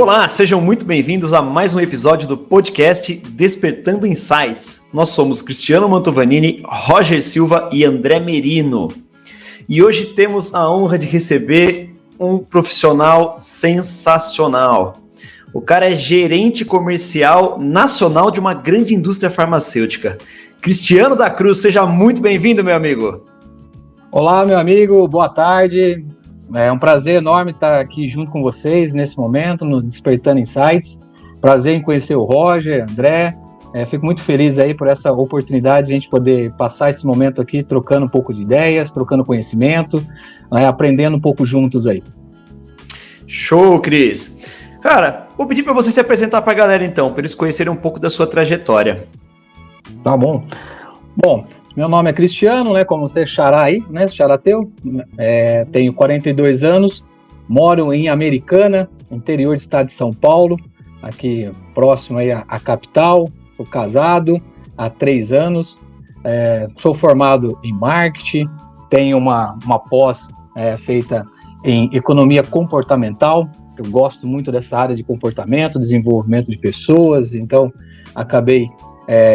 Olá, sejam muito bem-vindos a mais um episódio do podcast Despertando Insights. Nós somos Cristiano Mantovanini, Roger Silva e André Merino. E hoje temos a honra de receber um profissional sensacional. O cara é gerente comercial nacional de uma grande indústria farmacêutica. Cristiano da Cruz, seja muito bem-vindo, meu amigo. Olá, meu amigo, boa tarde. É um prazer enorme estar aqui junto com vocês nesse momento, no Despertando Insights. Prazer em conhecer o Roger, André. Fico muito feliz aí por essa oportunidade de a gente poder passar esse momento aqui trocando um pouco de ideias, trocando conhecimento, aprendendo um pouco juntos aí. Show, Cris. Cara, vou pedir para você se apresentar para a galera então, para eles conhecerem um pouco da sua trajetória. Tá bom. Bom, meu nome é Cristiano, né, como você xará aí, né, xará teu. Tenho 42 anos, moro em Americana, interior do estado de São Paulo, aqui próximo aí à capital. Sou casado há 3 anos, sou formado em marketing, tenho uma pós feita em economia comportamental. Eu gosto muito dessa área de comportamento, desenvolvimento de pessoas, então acabei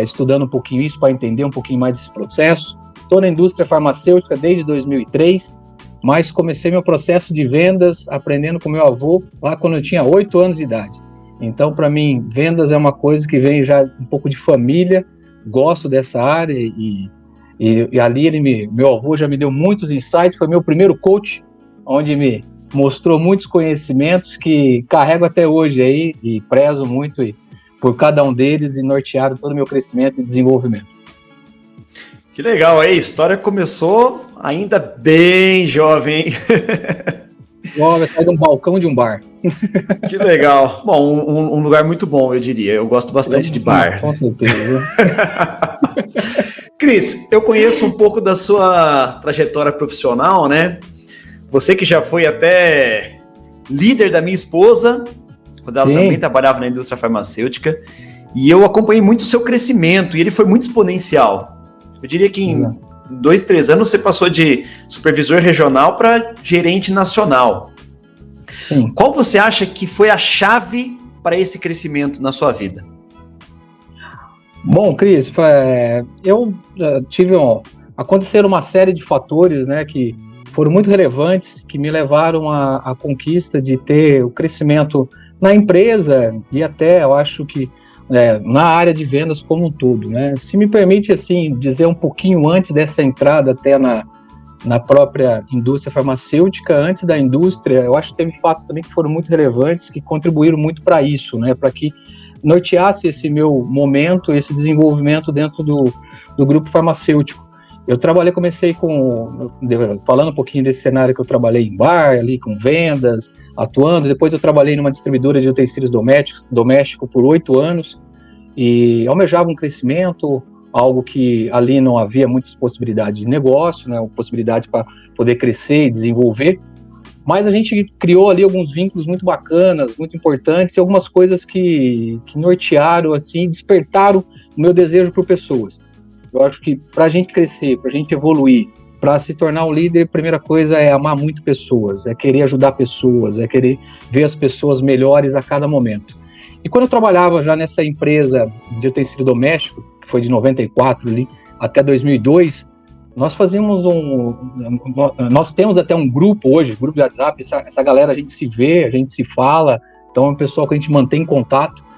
estudando um pouquinho isso para entender um pouquinho mais desse processo. Estou na indústria farmacêutica desde 2003, mas comecei meu processo de vendas aprendendo com meu avô lá quando eu tinha 8 anos de idade. Então, para mim, vendas é uma coisa que vem já um pouco de família, gosto dessa área e ali meu avô já me deu muitos insights, foi meu primeiro coach, onde me mostrou muitos conhecimentos que carrego até hoje aí e prezo muito por cada um deles e nortearam todo o meu crescimento e desenvolvimento. Que legal, aí a história começou ainda bem jovem, hein? Jovem, sai de um balcão de um bar. Que legal. Bom, um lugar muito bom, eu diria. Eu gosto bastante de bar. Com certeza. Cris, eu conheço um pouco da sua trajetória profissional, né? Você que já foi até líder da minha esposa, quando ela também trabalhava na indústria farmacêutica, e eu acompanhei muito o seu crescimento, e ele foi muito exponencial. Eu diria que em 2, 3 anos você passou de supervisor regional para gerente nacional. Sim. Qual você acha que foi a chave para esse crescimento na sua vida? Bom, Cris, eu aconteceram uma série de fatores, né, que foram muito relevantes, que me levaram à conquista de ter o crescimento na empresa e até, eu acho que, na área de vendas como um todo, né? Se me permite, assim, dizer um pouquinho antes dessa entrada até na própria indústria farmacêutica, antes da indústria, eu acho que teve fatos também que foram muito relevantes, que contribuíram muito para isso, né? Para que norteasse esse meu momento, esse desenvolvimento dentro do grupo farmacêutico. Eu comecei falando um pouquinho desse cenário que eu trabalhei em bar, ali com vendas, atuando. Depois eu trabalhei numa distribuidora de utensílios doméstico por 8 anos e almejava um crescimento, algo que ali não havia muitas possibilidades de negócio, né, possibilidade para poder crescer e desenvolver. Mas a gente criou ali alguns vínculos muito bacanas, muito importantes e algumas coisas que nortearam, assim, despertaram o meu desejo por pessoas. Eu acho que para a gente crescer, para a gente evoluir, para se tornar um líder, a primeira coisa é amar muito pessoas, é querer ajudar pessoas, é querer ver as pessoas melhores a cada momento. E quando eu trabalhava já nessa empresa de utensílio doméstico, que foi de 94 ali até 2002, nós fazíamos nós temos até um grupo hoje, grupo de WhatsApp, essa galera a gente se vê, a gente se fala, então é um pessoal que a gente mantém contato.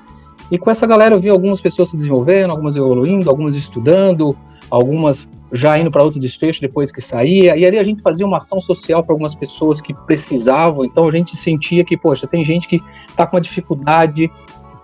E com essa galera eu vi algumas pessoas se desenvolvendo, algumas evoluindo, algumas estudando, algumas já indo para outro desfecho depois que saía. E ali a gente fazia uma ação social para algumas pessoas que precisavam. Então a gente sentia que, poxa, tem gente que está com uma dificuldade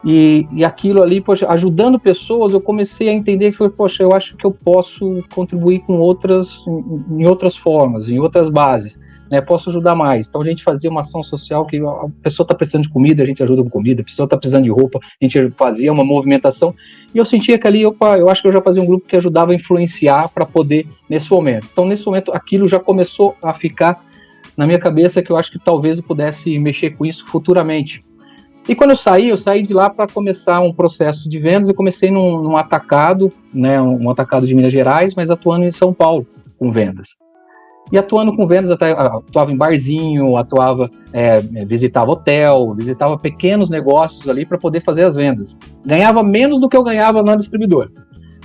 e aquilo ali, poxa, ajudando pessoas, eu comecei a entender que, poxa, eu acho que eu posso contribuir com em outras formas, em outras bases. Né, posso ajudar mais. Então a gente fazia uma ação social que a pessoa está precisando de comida, a gente ajuda com comida, a pessoa está precisando de roupa, a gente fazia uma movimentação, e eu sentia que ali, eu acho que eu já fazia um grupo que ajudava a influenciar para poder, nesse momento. Então nesse momento aquilo já começou a ficar na minha cabeça que eu acho que talvez eu pudesse mexer com isso futuramente. E quando eu saí de lá para começar um processo de vendas. Eu comecei num atacado, né, um atacado de Minas Gerais, mas atuando em São Paulo com vendas. E atuando com vendas, atuava em barzinho, visitava hotel, visitava pequenos negócios ali para poder fazer as vendas. Ganhava menos do que eu ganhava na distribuidora.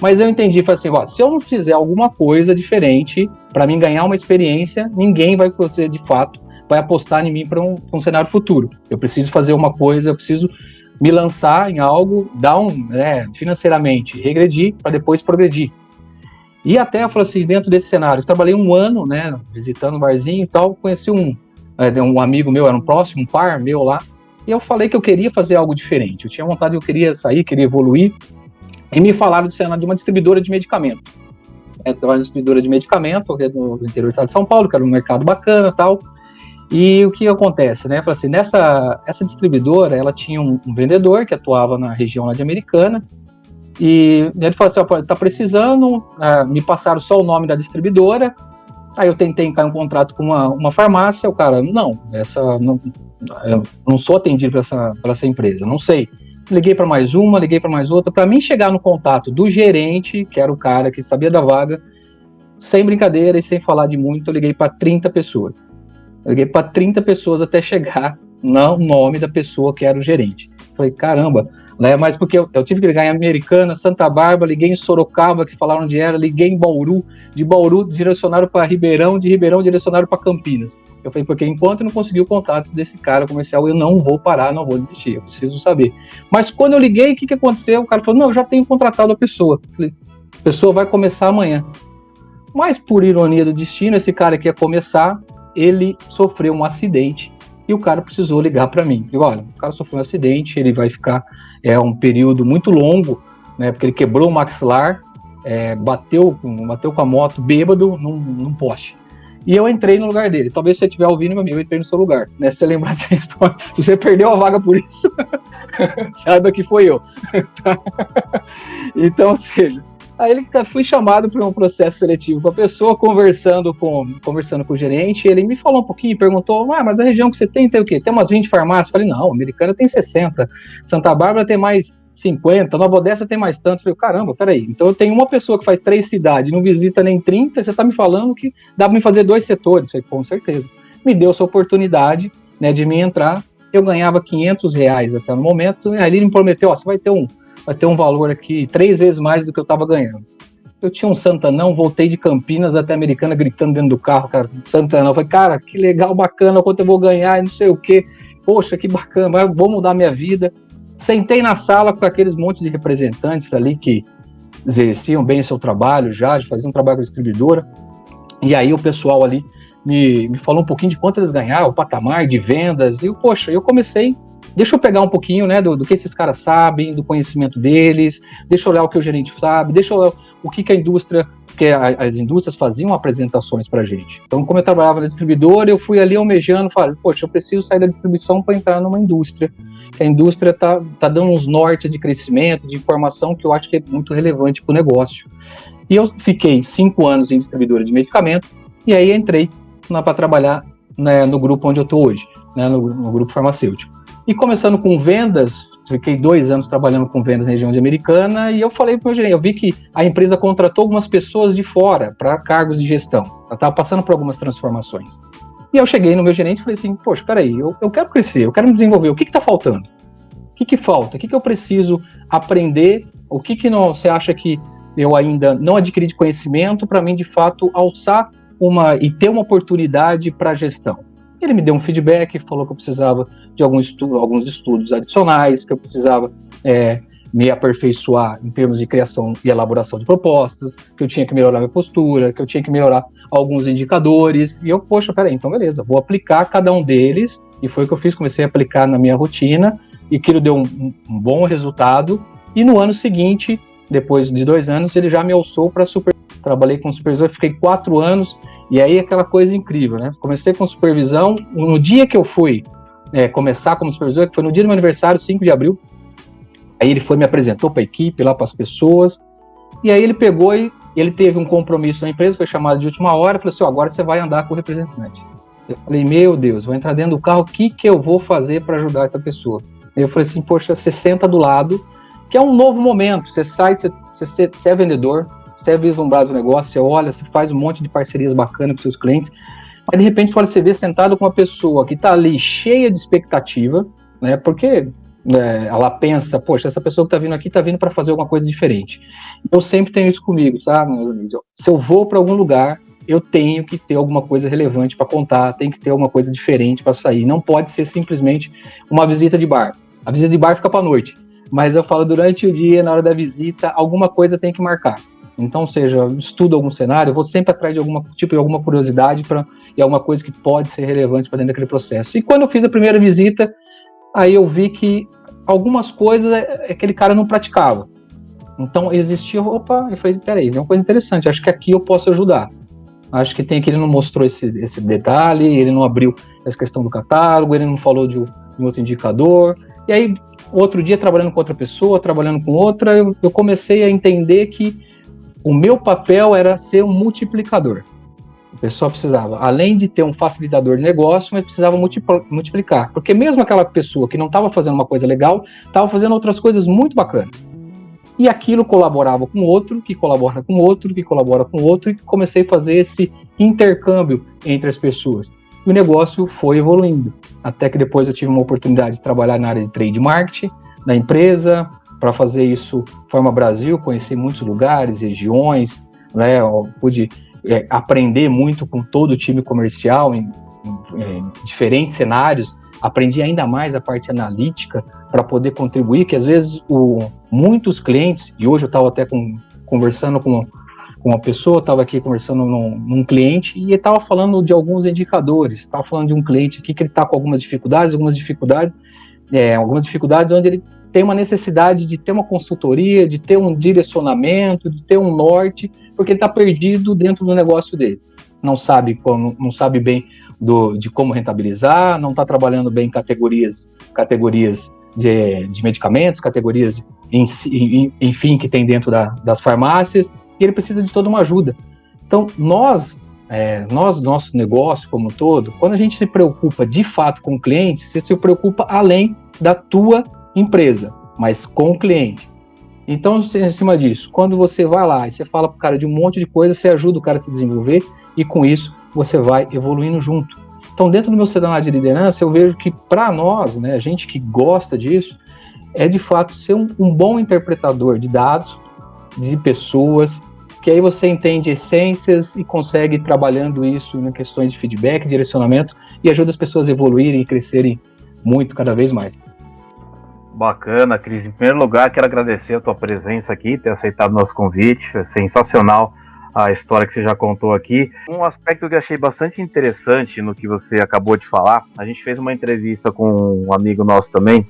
Mas eu entendi, falei assim, ó, se eu não fizer alguma coisa diferente para mim ganhar uma experiência, ninguém vai fazer de fato, vai apostar em mim para um cenário futuro. Eu preciso fazer uma coisa, eu preciso me lançar em algo, financeiramente, regredir para depois progredir. E até, eu falei assim, dentro desse cenário, eu trabalhei 1 ano, né, visitando um barzinho e tal, conheci um amigo meu, era um próximo, um par meu lá, e eu falei que eu queria fazer algo diferente, eu tinha vontade, eu queria sair, queria evoluir, e me falaram do cenário de uma distribuidora de medicamento. Eu trabalhei na distribuidora de medicamento, que é do interior do estado de São Paulo, que era um mercado bacana e tal, e o que acontece, né, eu falei assim, essa distribuidora, ela tinha um vendedor que atuava na região lá de Americana, e ele falou assim, ó, tá precisando, me passaram só o nome da distribuidora, aí eu tentei encaixar um contrato com uma farmácia, o cara, eu não sou atendido por essa empresa, não sei. Liguei para mais uma, liguei para mais outra, para mim chegar no contato do gerente, que era o cara que sabia da vaga, sem brincadeira e sem falar de muito, eu liguei para 30 pessoas. Eu liguei para 30 pessoas até chegar no nome da pessoa que era o gerente. Falei, caramba, né? Mas porque eu tive que ligar em Americana, Santa Bárbara, liguei em Sorocaba, que falaram onde era, liguei em Bauru, de Bauru direcionaram para Ribeirão, de Ribeirão direcionaram para Campinas. Eu falei, porque enquanto eu não consegui o contato desse cara comercial, eu não vou parar, não vou desistir, eu preciso saber. Mas quando eu liguei, o que aconteceu? O cara falou, não, eu já tenho contratado a pessoa. Eu falei, a pessoa vai começar amanhã. Mas por ironia do destino, esse cara que ia começar, ele sofreu um acidente e o cara precisou ligar para mim. Eu, olha, o cara sofreu um acidente, ele vai ficar um período muito longo, né, porque ele quebrou o maxilar, bateu com a moto bêbado num poste. E eu entrei no lugar dele. Talvez se você estiver ouvindo, meu amigo, eu entrei no seu lugar. Né? Se você lembrar da história, se você perdeu a vaga por isso, saiba que foi eu. Então, ou seja, aí fui chamado para um processo seletivo com a pessoa, conversando com o gerente, ele me falou um pouquinho, perguntou, mas a região que você tem o quê? Tem umas 20 farmácias? Falei, não, Americana tem 60, Santa Bárbara tem mais 50, Nova Odessa tem mais tanto. Falei, caramba, peraí, então eu tenho uma pessoa que faz 3 cidades, não visita nem 30, você está me falando que dá para me fazer 2 setores? Falei, com certeza. Me deu essa oportunidade, né, de me entrar, eu ganhava R$500 até no momento, e ali ele me prometeu, você vai ter um valor aqui 3 vezes mais do que eu estava ganhando. Eu tinha um Santanão, voltei de Campinas até Americana gritando dentro do carro, cara, Santanão. Eu falei, cara, que legal, bacana, quanto eu vou ganhar, não sei o quê. Poxa, que bacana, vou mudar minha vida. Sentei na sala com aqueles montes de representantes ali que exerciam bem o seu trabalho já, faziam um trabalho com a distribuidora. E aí o pessoal ali me falou um pouquinho de quanto eles ganhavam, o patamar de vendas. E eu comecei... Deixa eu pegar um pouquinho, né, do que esses caras sabem, do conhecimento deles, deixa eu olhar o que o gerente sabe, deixa eu olhar o que a indústria, porque as indústrias faziam apresentações pra gente. Então, como eu trabalhava na distribuidora, eu fui ali almejando, falei, poxa, eu preciso sair da distribuição para entrar numa indústria, que a indústria tá dando uns nortes de crescimento, de informação que eu acho que é muito relevante para o negócio. E eu fiquei 5 anos em distribuidora de medicamento, e aí entrei para trabalhar, né, no grupo onde eu estou hoje, né, no grupo farmacêutico. E começando com vendas, fiquei 2 anos trabalhando com vendas na região de Americana, e eu falei para o meu gerente, eu vi que a empresa contratou algumas pessoas de fora para cargos de gestão, ela estava passando por algumas transformações. E eu cheguei no meu gerente e falei assim, poxa, peraí, eu quero crescer, eu quero me desenvolver, o que está faltando? O que falta? O que eu preciso aprender? O que não, você acha que eu ainda não adquiri de conhecimento para mim, de fato, alçar e ter uma oportunidade para a gestão? Ele me deu um feedback, falou que eu precisava de alguns estudos adicionais, que eu precisava me aperfeiçoar em termos de criação e elaboração de propostas, que eu tinha que melhorar minha postura, que eu tinha que melhorar alguns indicadores. E eu, poxa, peraí, então beleza, vou aplicar cada um deles. E foi o que eu fiz, comecei a aplicar na minha rotina, e aquilo deu um bom resultado. E no ano seguinte, depois de 2 anos, ele já me alçou para supervisor. Trabalhei com supervisor, fiquei 4 anos. E aí aquela coisa incrível, né? Comecei com supervisão, no dia que eu fui começar como supervisor, que foi no dia do meu aniversário, 5 de abril, aí ele me apresentou para a equipe, lá para as pessoas, e aí ele pegou e ele teve um compromisso na empresa, foi chamado de última hora, falou assim, agora você vai andar com o representante. Eu falei, meu Deus, vou entrar dentro do carro, o que eu vou fazer para ajudar essa pessoa? Eu falei assim, poxa, você senta do lado, que é um novo momento, você sai, você é vendedor, você é vislumbrado no negócio, você olha, você faz um monte de parcerias bacanas com seus clientes, mas de repente você vê sentado com uma pessoa que está ali cheia de expectativa, né? Porque ela pensa, poxa, essa pessoa que está vindo aqui está vindo para fazer alguma coisa diferente. Eu sempre tenho isso comigo, sabe, meus amigos? Se eu vou para algum lugar, eu tenho que ter alguma coisa relevante para contar, tem que ter alguma coisa diferente para sair. Não pode ser simplesmente uma visita de bar. A visita de bar fica para a noite. Mas eu falo, durante o dia, na hora da visita, alguma coisa tem que marcar. Então, seja, eu estudo algum cenário, eu vou sempre atrás de alguma curiosidade e alguma coisa que pode ser relevante para dentro daquele processo. E quando eu fiz a primeira visita, aí eu vi que algumas coisas aquele cara não praticava. Então, existia, eu falei, peraí, é uma coisa interessante, acho que aqui eu posso ajudar. Acho que tem que ele não mostrou esse detalhe, ele não abriu essa questão do catálogo, ele não falou de um outro indicador. E aí, outro dia, trabalhando com outra pessoa, trabalhando com outra, eu comecei a entender que o meu papel era ser um multiplicador. O pessoal precisava, além de ter um facilitador de negócio, mas precisava multiplicar. Porque mesmo aquela pessoa que não estava fazendo uma coisa legal, estava fazendo outras coisas muito bacanas. E aquilo colaborava com outro, que colabora com outro, que colabora com outro, e comecei a fazer esse intercâmbio entre as pessoas. E o negócio foi evoluindo, até que depois eu tive uma oportunidade de trabalhar na área de trade marketing da empresa. Para fazer isso, Forma Brasil, conheci muitos lugares, regiões, né? Eu pude aprender muito com todo o time comercial em diferentes cenários. Aprendi ainda mais a parte analítica para poder contribuir, que às vezes muitos clientes, e hoje eu estava até conversando com uma pessoa, estava aqui conversando num cliente, e ele estava falando de alguns indicadores, estava falando de um cliente aqui que ele está com algumas dificuldades onde ele tem uma necessidade de ter uma consultoria, de ter um direcionamento, de ter um norte, porque ele está perdido dentro do negócio dele. Não sabe bem de como rentabilizar, não está trabalhando bem categorias de medicamentos, categorias, enfim, que tem dentro das farmácias, e ele precisa de toda uma ajuda. Então, nós, nosso negócio como um todo, quando a gente se preocupa de fato com o cliente, você se preocupa além da tua empresa, mas com o cliente. Então, em cima disso, quando você vai lá e você fala para o cara de um monte de coisa, você ajuda o cara a se desenvolver, e com isso você vai evoluindo junto. Então, dentro do meu cenário de liderança, eu vejo que para nós, né, a gente que gosta disso, é de fato ser um bom interpretador de dados, de pessoas, que aí você entende essências e consegue ir trabalhando isso em questões de feedback, direcionamento, e ajuda as pessoas a evoluírem e crescerem muito, cada vez mais. Bacana, Cris. Em primeiro lugar, quero agradecer a tua presença aqui, ter aceitado o nosso convite. É sensacional a história que você já contou aqui. Um aspecto que eu achei bastante interessante no que você acabou de falar, a gente fez uma entrevista com um amigo nosso também,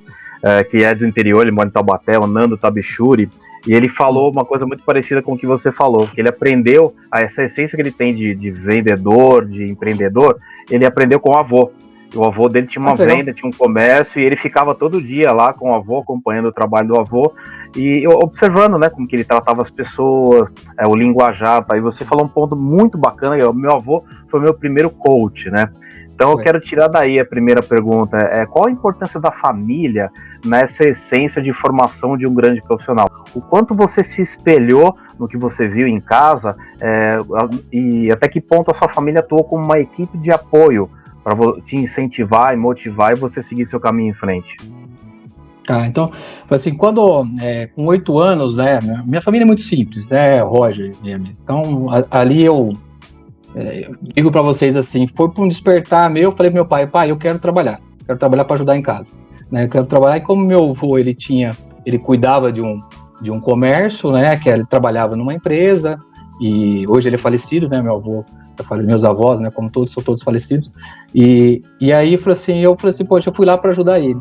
que é do interior, ele mora em Taubaté, o Nando Tabichuri, e ele falou uma coisa muito parecida com o que você falou, que ele aprendeu, essa essência que ele tem de vendedor, de empreendedor, ele aprendeu com o avô. O avô dele tinha uma venda, tinha um comércio, e ele ficava todo dia lá com o avô, acompanhando o trabalho do avô, e observando, né, como que ele tratava as pessoas, o linguajar. Aí você falou um ponto muito bacana, o meu avô foi meu primeiro coach, né? Então eu quero tirar daí a primeira pergunta, qual a importância da família nessa essência de formação de um grande profissional? O quanto você se espelhou no que você viu em casa, e até que ponto a sua família atuou como uma equipe de apoio para te incentivar e motivar e você seguir seu caminho em frente? Então, assim, quando, com 8 anos, né, minha família é muito simples, né, Roger, então, ali eu digo para vocês assim, foi para um despertar meu, eu falei pro meu pai, eu quero trabalhar para ajudar em casa, né, eu quero trabalhar. E como meu avô, ele cuidava de um comércio, né, que ele trabalhava numa empresa, e hoje ele é falecido, né, meu avô, meus avós, né, como todos, são todos falecidos, e aí eu falei assim, poxa, eu fui lá para ajudar ele.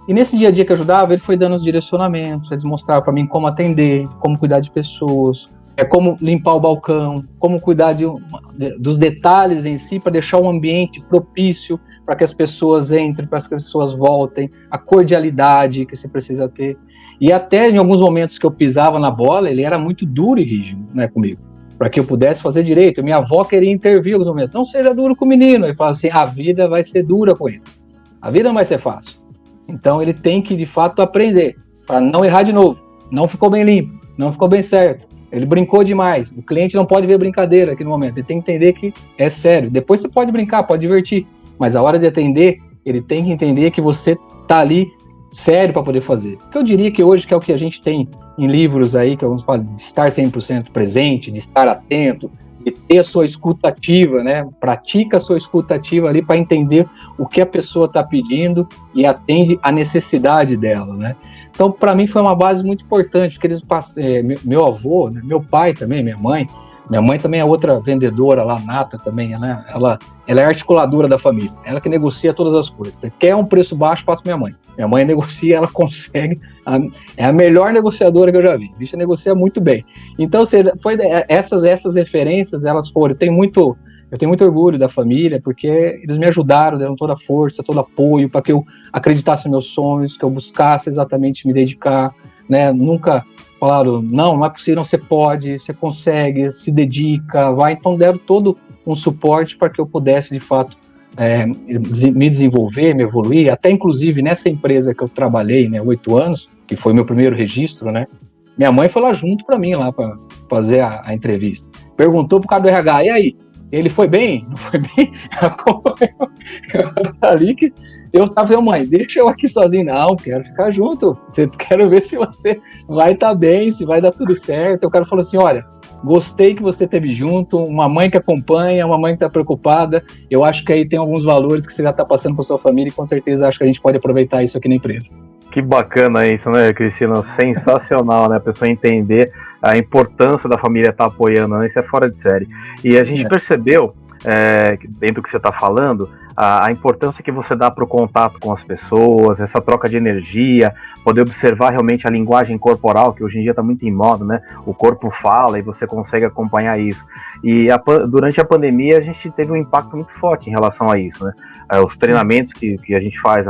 E nesse dia a dia que eu ajudava, ele foi dando os direcionamentos, ele mostrava para mim como atender, como cuidar de pessoas, como limpar o balcão, como cuidar dos detalhes em si, para deixar um ambiente propício para que as pessoas entrem, para que as pessoas voltem, a cordialidade que você precisa ter. E até em alguns momentos que eu pisava na bola, ele era muito duro e rígido, né, comigo, para que eu pudesse fazer direito. Minha avó queria intervir em alguns momentos, não seja duro com o menino. Ele fala assim, a vida vai ser dura com ele, a vida não vai ser fácil. Então ele tem que, de fato, aprender para não errar de novo. Não ficou bem limpo, não ficou bem certo. ele brincou demais. O cliente não pode ver brincadeira aqui no momento, ele tem que entender que é sério. Depois você pode brincar, pode divertir, mas a hora de atender, ele tem que entender que você tá ali sério para poder fazer. Porque eu diria que hoje, que é o que a gente tem em livros aí, que alguns falam de estar 100% presente, de estar atento, de ter a sua escuta ativa, né? Pratica a sua escuta ativa ali para entender o que a pessoa está pedindo e atende a necessidade dela, né? Então, para mim foi uma base muito importante, porque meu avô, né? Meu pai também, minha mãe também é outra vendedora lá, nata também, né? Ela é articuladora da família, ela que negocia todas as coisas. Você quer um preço baixo, passa minha mãe. Minha mãe negocia, ela consegue, é a melhor negociadora que eu já vi. A bicha negocia muito bem. Então, essas referências, elas foram. Eu tenho muito orgulho da família, porque eles me ajudaram, deram toda a força, todo apoio para que eu acreditasse nos meus sonhos, que eu buscasse exatamente me dedicar, né? Nunca falaram, não é possível, não, você pode, você consegue, se dedica, vai. Então deram todo um suporte para que eu pudesse, de fato, me desenvolver, me evoluir, até inclusive nessa empresa que eu trabalhei, né, 8 anos, que foi meu primeiro registro, né, minha mãe foi lá junto para mim, lá para fazer a entrevista. Perguntou pro cara do RH, e aí, ele foi bem? Não foi bem? Ali que eu tava, mãe, deixa eu aqui sozinho. Não, quero ficar junto. Quero ver se você vai estar bem, se vai dar tudo certo. O cara falou assim, olha, gostei que você esteve junto, uma mãe que acompanha, uma mãe que está preocupada. Eu acho que aí tem alguns valores que você já está passando para sua família e com certeza acho que a gente pode aproveitar isso aqui na empresa. Que bacana isso, né, Cristina? Sensacional, né? A pessoa entender a importância da família estar apoiando, né? Isso é fora de série. E a gente percebeu, dentro do que você está falando, a importância que você dá para o contato com as pessoas, essa troca de energia, poder observar realmente a linguagem corporal, que hoje em dia está muito em moda, né? O corpo fala e você consegue acompanhar isso. E durante a pandemia a gente teve um impacto muito forte em relação a isso, né? Os treinamentos que a gente faz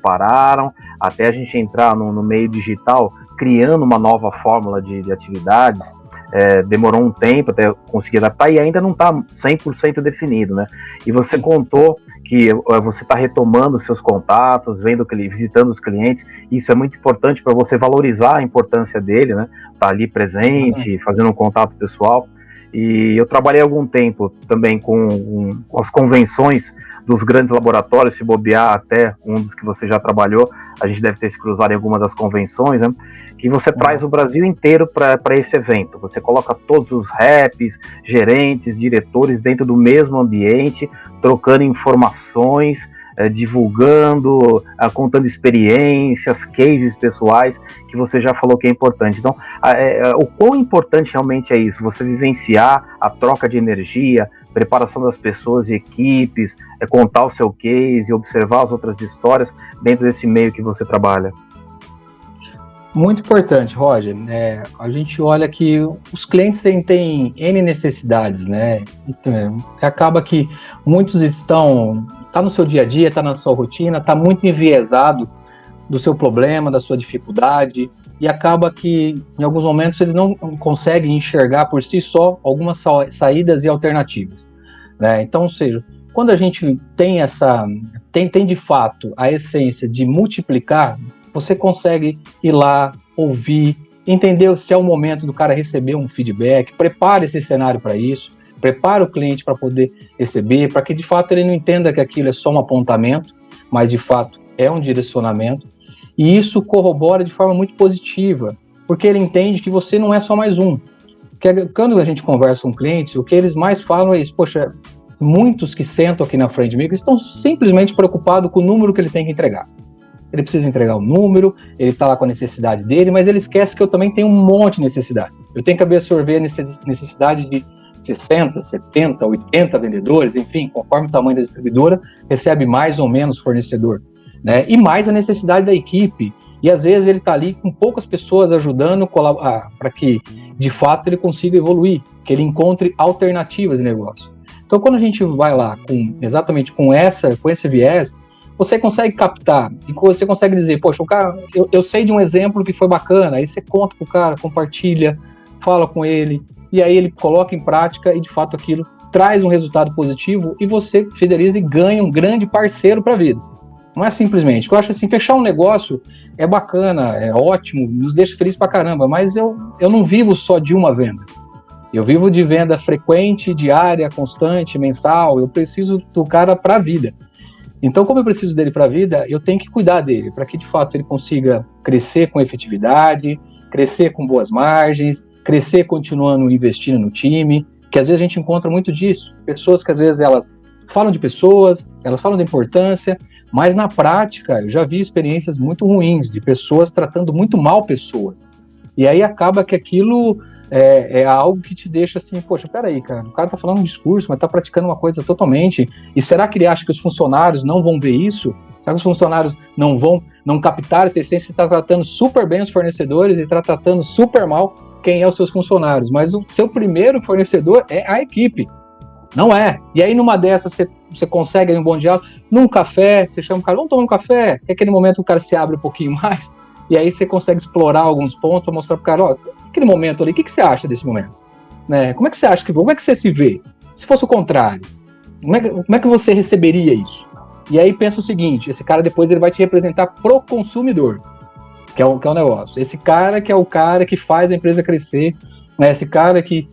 pararam, até a gente entrar no meio digital, criando uma nova fórmula de atividades. Demorou um tempo até conseguir adaptar e ainda não está 100% definido, né? E você contou que você está retomando seus contatos, visitando os clientes, isso é muito importante para você valorizar a importância dele, né? Tá ali presente, fazendo um contato pessoal. E eu trabalhei algum tempo também com as convenções dos grandes laboratórios, se bobear até um dos que você já trabalhou, a gente deve ter se cruzado em alguma das convenções, né? Que você traz o Brasil inteiro para esse evento. Você coloca todos os reps, gerentes, diretores dentro do mesmo ambiente, trocando informações, divulgando, contando experiências, cases pessoais, que você já falou que é importante. Então, o quão importante realmente é isso? Você vivenciar a troca de energia, preparação das pessoas e equipes, contar o seu case, observar as outras histórias dentro desse meio que você trabalha. Muito importante, Roger. A gente olha que os clientes têm N necessidades, né? Então, acaba que muitos tá no seu dia a dia, tá na sua rotina, tá muito enviesado do seu problema, da sua dificuldade, e acaba que, em alguns momentos, eles não conseguem enxergar por si só algumas saídas e alternativas, né? Então, ou seja, quando a gente tem tem de fato a essência de multiplicar, você consegue ir lá, ouvir, entender se é o momento do cara receber um feedback, prepare esse cenário para isso, prepare o cliente para poder receber, para que de fato ele não entenda que aquilo é só um apontamento, mas de fato é um direcionamento, e isso corrobora de forma muito positiva, porque ele entende que você não é só mais um. Porque quando a gente conversa com clientes, o que eles mais falam é isso, poxa, muitos que sentam aqui na frente de mim estão simplesmente preocupados com o número que ele tem que entregar. Ele precisa entregar o número, ele está lá com a necessidade dele, mas ele esquece que eu também tenho um monte de necessidades. Eu tenho que absorver a necessidade de 60, 70, 80 vendedores, enfim, conforme o tamanho da distribuidora, recebe mais ou menos fornecedor, né? E mais a necessidade da equipe. E às vezes ele está ali com poucas pessoas ajudando para que, de fato, ele consiga evoluir, que ele encontre alternativas de negócio. Então, quando a gente vai lá exatamente com esse viés, você consegue captar, e você consegue dizer, poxa, o cara, eu sei de um exemplo que foi bacana, aí você conta com o cara, compartilha, fala com ele, e aí ele coloca em prática e de fato aquilo traz um resultado positivo e você fideliza e ganha um grande parceiro para a vida. Não é simplesmente. Eu acho assim, fechar um negócio é bacana, é ótimo, nos deixa feliz pra caramba, mas eu não vivo só de uma venda. Eu vivo de venda frequente, diária, constante, mensal. Eu preciso do cara para a vida. Então, como eu preciso dele para a vida, eu tenho que cuidar dele, para que de fato ele consiga crescer com efetividade, crescer com boas margens, crescer continuando investindo no time, que às vezes a gente encontra muito disso. Pessoas que às vezes elas falam de pessoas, elas falam da importância, mas na prática eu já vi experiências muito ruins de pessoas tratando muito mal pessoas. E aí acaba que aquilo é algo que te deixa assim, poxa, peraí, cara, o cara tá falando um discurso, mas tá praticando uma coisa totalmente, e será que ele acha que os funcionários não vão ver isso? Será que os funcionários não captaram essa essência? Você tá tratando super bem os fornecedores e tá tratando super mal quem é os seus funcionários, mas o seu primeiro fornecedor é a equipe, não é? E aí numa dessas você consegue um bom diálogo, num café, você chama o cara, vamos tomar um café, e aquele momento o cara se abre um pouquinho mais, e aí você consegue explorar alguns pontos para mostrar pro cara, ó, aquele momento ali, o que você acha desse momento? Né? Como é que você acha como é que você se vê? Se fosse o contrário, como é que você receberia isso? E aí pensa o seguinte, esse cara depois ele vai te representar pro consumidor, que é o negócio. Esse cara que é o cara que faz a empresa crescer, né? Esse cara que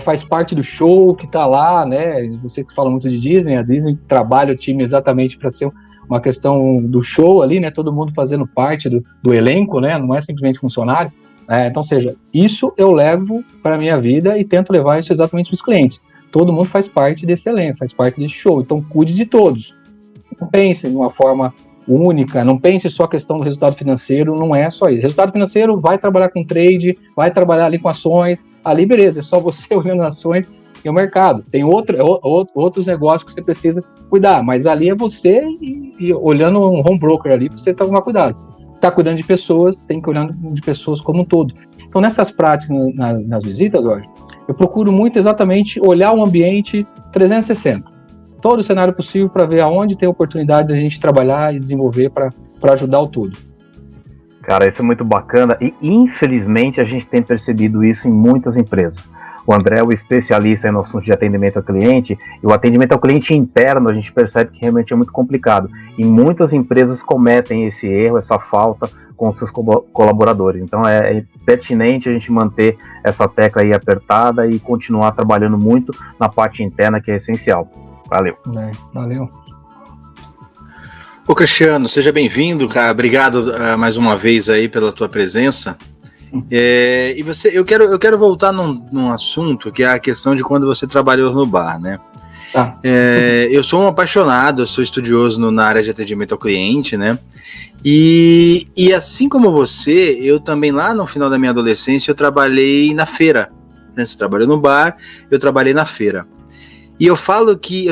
faz parte do show, que tá lá, né? Você que fala muito de Disney, a Disney trabalha o time exatamente para ser uma questão do show ali, né? Todo mundo fazendo parte do elenco, né? Não é simplesmente funcionário. Então, ou seja, isso eu levo para a minha vida e tento levar isso exatamente para os clientes. Todo mundo faz parte desse elenco, faz parte desse show. Então, cuide de todos. Não pense de uma forma única, não pense só a questão do resultado financeiro, não é só isso. Resultado financeiro vai trabalhar com trade, vai trabalhar ali com ações, ali beleza, é só você olhando ações e o mercado. Tem outros negócios que você precisa cuidar, mas ali é você e olhando um home broker ali, você tá tomar cuidado. Tá cuidando de pessoas, tem que olhar de pessoas como um todo. Então, nessas práticas, nas visitas, hoje, eu procuro muito exatamente olhar o ambiente 360. Todo o cenário possível para ver aonde tem oportunidade de a gente trabalhar e desenvolver para ajudar o todo. Cara, isso é muito bacana e, infelizmente, a gente tem percebido isso em muitas empresas. O André é o especialista no assunto de atendimento ao cliente, e o atendimento ao cliente interno a gente percebe que realmente é muito complicado. E muitas empresas cometem esse erro, essa falta com os seus colaboradores. Então é pertinente a gente manter essa tecla aí apertada e continuar trabalhando muito na parte interna, que é essencial. Valeu. Valeu. Ô Cristiano, seja bem-vindo, cara. Obrigado mais uma vez aí pela tua presença. E eu quero voltar num assunto que é a questão de quando você trabalhou no bar, né? Tá. Eu sou um apaixonado, eu sou estudioso na área de atendimento ao cliente, né? E assim como você, eu também lá no final da minha adolescência eu trabalhei na feira, né? Você trabalhou no bar, eu trabalhei na feira. E eu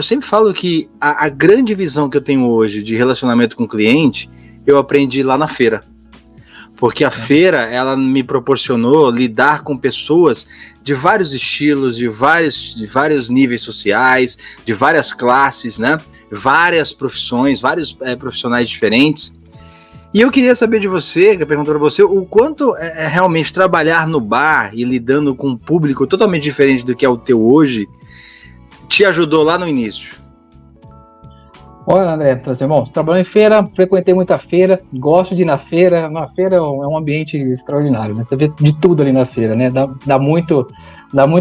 sempre falo que a grande visão que eu tenho hoje de relacionamento com o cliente, eu aprendi lá na feira. Porque a feira, ela me proporcionou lidar com pessoas de vários estilos, de vários níveis sociais, de várias classes, né? Várias profissões, vários profissionais diferentes. E eu queria saber de você, perguntar para você, o quanto é realmente trabalhar no bar e lidando com um público totalmente diferente do que é o teu hoje, te ajudou lá no início? Olha, André, bom, trabalhando em feira, frequentei muita feira, gosto de ir na feira. Na feira é um ambiente extraordinário, né? Você vê de tudo ali na feira, né? Dá muito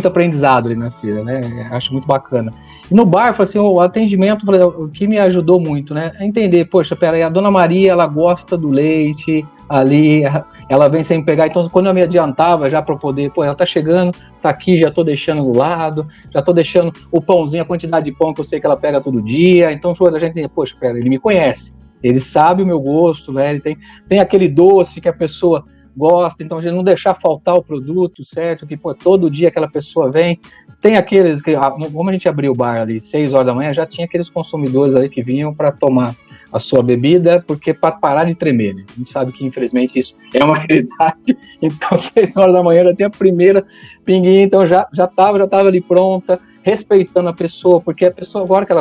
aprendizado ali na feira, né? Acho muito bacana. E no bar, assim, o atendimento, o que me ajudou muito, né? É entender, poxa, peraí, a Dona Maria, ela gosta do leite ali, ela vem sem pegar, então quando eu me adiantava já para poder, ela tá chegando, tá aqui, já tô deixando do lado, já tô deixando o pãozinho, a quantidade de pão que eu sei que ela pega todo dia, então a gente, poxa, ele me conhece, ele sabe o meu gosto, né? Ele tem aquele doce que a pessoa gosta, então a gente não deixar faltar o produto, certo? Que todo dia aquela pessoa vem. Tem aqueles que, como a gente abriu o bar ali 6 horas da manhã, já tinha aqueles consumidores ali que vinham para tomar a sua bebida, porque para parar de tremer, né? A gente sabe que infelizmente isso é uma realidade. Então 6 horas da manhã já tinha a primeira pinguinha, então já estava ali pronta, respeitando a pessoa, porque a pessoa agora que